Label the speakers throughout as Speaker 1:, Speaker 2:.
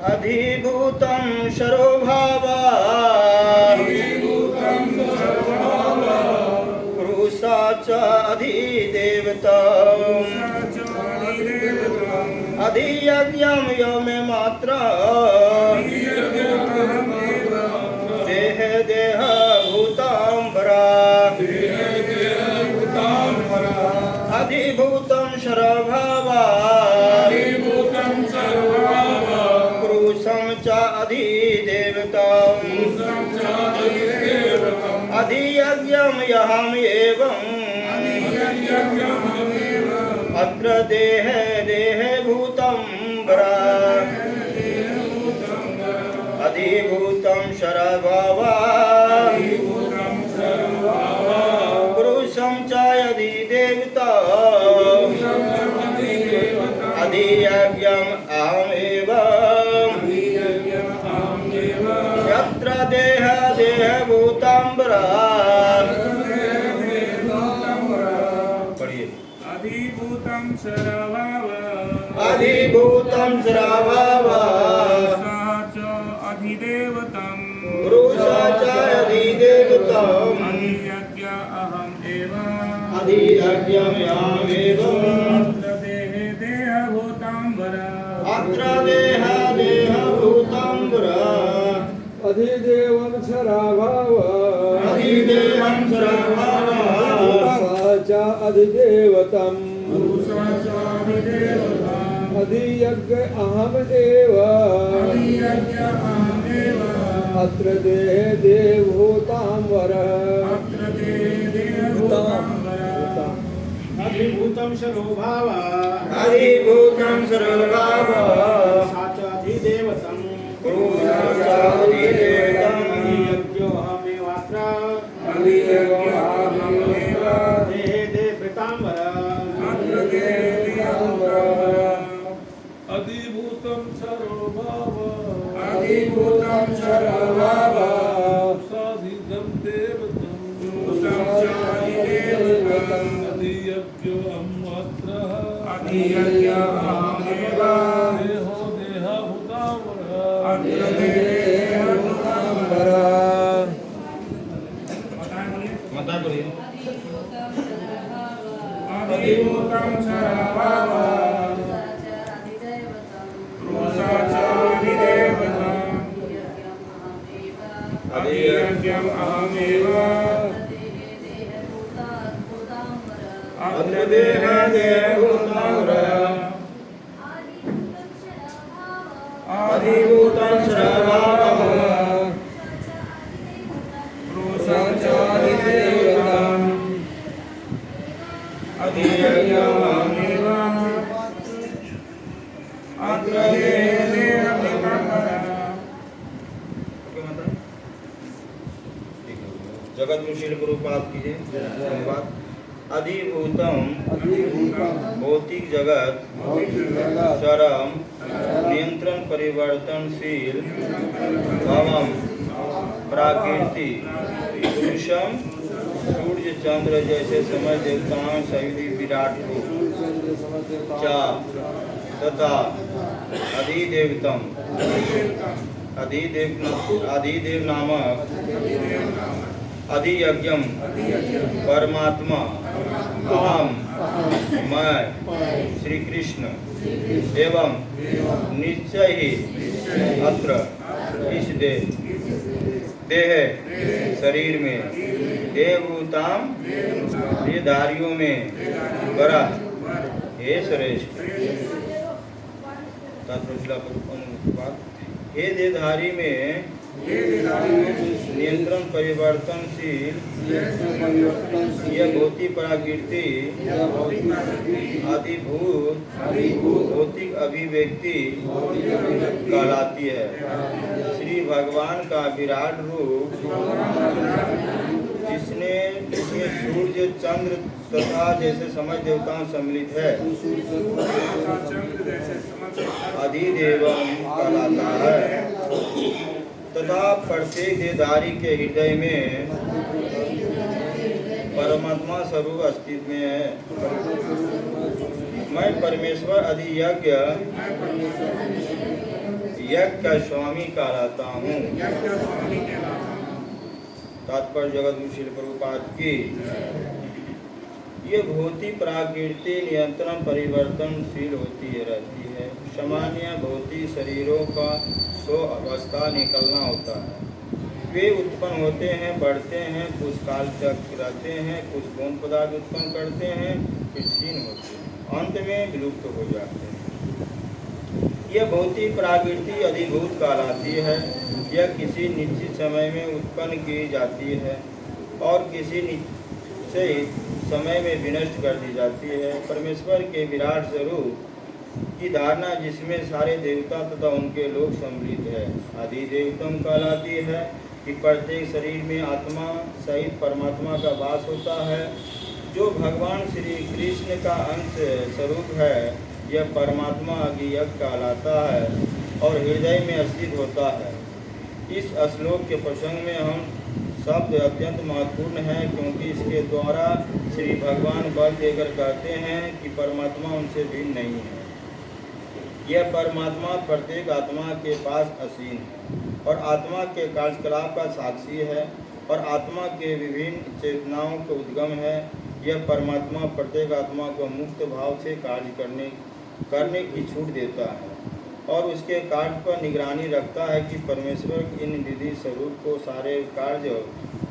Speaker 1: अधिभूतं सर्वभावा पुरुषा च अधिदेवता अधियज्ञं यो मे मात्र देह देह भूतांबरा अधिभूतं सर्वभावा पुरुषं च अधिदेवता अधियज्ञं यहम् एवं अत्र देह देह भूतंबरा अधिभूतं सर्वभावा पुरुषं च अधिदेवता अधियज्ञम् अहमेव यत्र देह देह भूतांबरा
Speaker 2: अधिभूतं सर्वभावा
Speaker 1: अधिभूतं सर्वभावा
Speaker 2: अधिदेवतं
Speaker 1: पुरुषा च अधिदेवतम्
Speaker 2: अधियज्ञ अहम् एव
Speaker 1: अधियज्ञम् अहमेव
Speaker 2: अत्र देहे देहभूतांबरा
Speaker 1: अत्र देह देह भूतांबरा
Speaker 3: अधिदेवं सर्वभावा
Speaker 1: अधिदेवं सर्वभावा
Speaker 3: च अधिदेवतं
Speaker 2: पुरुषा च अधिदेवतं
Speaker 3: अधियज्ञ अहमेव
Speaker 2: अधियज्ञ अहमेव
Speaker 3: अत्र देहे देवभूतांबरः
Speaker 2: अत्र देहे देहभूतांबरा
Speaker 4: अधिभूतं सर्वभावा
Speaker 1: अधिभूतं सर्वभावा
Speaker 4: साचाधिदेवतं
Speaker 1: पुरुषा च अधिदेवतम्
Speaker 4: यज्ञोऽहमेवात्र देहे देवतांबरा
Speaker 3: अधिभूतं सर्वभावा
Speaker 2: अधिभूतं सर्वभावा
Speaker 3: साधितं देवतं अधियज्ञो अहमत्र
Speaker 2: अधियज्ञ अहमेव
Speaker 3: देहो देहभूतांबरः
Speaker 2: अत्र देहभूतांबरा
Speaker 1: मता बोलिए
Speaker 2: अधिभूतं सर्वभावा पुरुषा च अधिदेवतं अधियज्ञम् अहमेव
Speaker 1: अत्र देह देह भूतांबरा अधिभूतं सर्वभावा
Speaker 2: पुरुषा च अधिदेवतं अधियज्ञम् अहमेव अत्र देहे देहभूतांबरा
Speaker 1: जगत मुशील गुरुपाद कीजिए धन्यवाद। अधिभूतम भौतिक जगत चरम नियंत्रण परिवर्तनशील भवम प्राकृति पुरुषम सूर्य चंद्र जैसे समय देवताओं सहित विराट रूप चा तथा अधिदेवतम अधिदेव नामक अधियज्ञम परमात्मा अहम मैं श्री कृष्ण एवं निश्चय ही अत्र इस देह शरीर में देवभूताम देहधारियों में बरा हे श्रेष्ठ हे देहधारी में नियंत्रण परिवर्तनशील यह भौतिक प्राकृति आदिभूत भौतिक अभिव्यक्ति कहलाती है। श्री भगवान का विराट रूप जिसमें सूर्य चंद्र तथा जैसे समय देवताओं सम्मिलित है अधिदेवम कहलाता है तथा प्रत्येक देहधारी के हृदय में परमात्मा स्वरूप अस्तित्व में है। मैं परमेश्वर अधियज्ञ यज्ञ का स्वामी कहलाता हूँ।
Speaker 2: यज्ञ स्वामी कहलाता हूँ।
Speaker 1: तात्पर्य जगत श्रील प्रभुपाद की। ये भौतिक प्रकृति नियंत्रण परिवर्तनशील होती रहती है। सामान्य भौतिक शरीरों का सो अवस्था निकलना होता है। वे उत्पन्न होते हैं, बढ़ते हैं, कुछ काल तक रहते हैं, कुछ गौण पदार्थ उत्पन्न करते हैं, फिर क्षीण होते हैं, अंत में विलुप्त हो जाते हैं। यह भौतिक प्रकृति अधिभूत कहलाती है। यह किसी निश्चित समय में उत्पन्न की जाती है और किसी निश्चित समय में विनष्ट कर दी जाती है। परमेश्वर के विराट स्वरूप की धारणा जिसमें सारे देवता तथा उनके लोग सम्मिलित है आदि देवतम कहलाती है कि प्रत्येक शरीर में आत्मा सहित परमात्मा का वास होता है, जो भगवान श्री कृष्ण का अंश स्वरूप है। यह परमात्मा अज्ञेयक कहलाता है और हृदय में स्थित होता है। इस श्लोक के प्रसंग में हम शब्द अत्यंत महत्वपूर्ण है, क्योंकि इसके द्वारा श्री भगवान बल देकर कहते हैं कि परमात्मा उनसे भिन्न नहीं है। यह परमात्मा प्रत्येक आत्मा के पास असीम है और आत्मा के कार्यकलाप का साक्षी है और आत्मा के विभिन्न चेतनाओं का उद्गम है। यह परमात्मा प्रत्येक आत्मा को मुक्त भाव से कार्य करने की छूट देता है और उसके कार्य पर निगरानी रखता है कि परमेश्वर इन विधि स्वरूप को सारे कार्य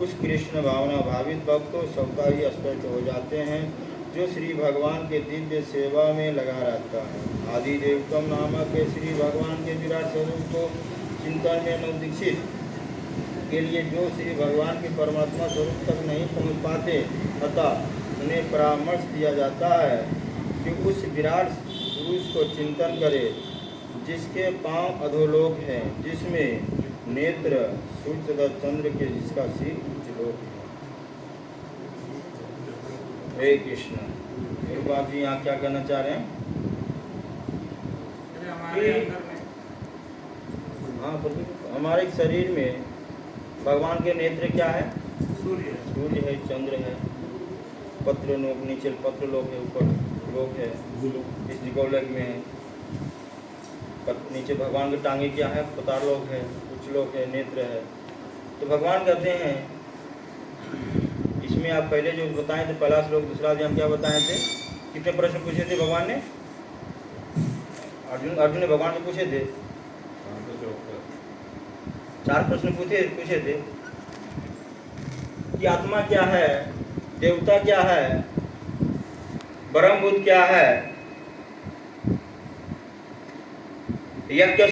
Speaker 1: उस कृष्ण भावना भावित भक्तों सबका ही स्पष्ट हो जाते हैं, जो श्री भगवान के दिव्य सेवा में लगा रहता है। आदि देवतम नामक के श्री भगवान के विराट स्वरूप को चिंतन में नवदीक्षित के लिए जो श्री भगवान के परमात्मा स्वरूप तक नहीं पहुंच पाते, अतः उन्हें परामर्श दिया जाता है कि उस विराट पुरुष को चिंतन करे जिसके पांव अधोलोक हैं, जिसमें नेत्र सूर्य तथा चंद्र के, जिसका सिर उच्च लोक है। हे कृष्ण। बाबा जी यहाँ क्या कहना चाह रहे हैं?
Speaker 2: हमारे अंदर में
Speaker 1: हाँ, हमारे शरीर में भगवान के नेत्र क्या है?
Speaker 2: सूर्य
Speaker 1: सूर्य है, चंद्र है, पत्र लोक, नीचे पत्र लोक है, ऊपर लोक है, इस गोलक में है। नीचे भगवान की टांगे क्या है? पताल लोक है, उच्च लोक है, नेत्र है। तो भगवान कहते हैं, इसमें आप पहले जो बताए थे पहला श्लोक, दूसरा हम क्या बताए थे? कितने प्रश्न पूछे थे भगवान ने? अर्जुन ने भगवान से पूछे थे 4 प्रश्न पूछे थे कि आत्मा क्या है, देवता क्या है, ब्रह्मभूत क्या है, यज्ञ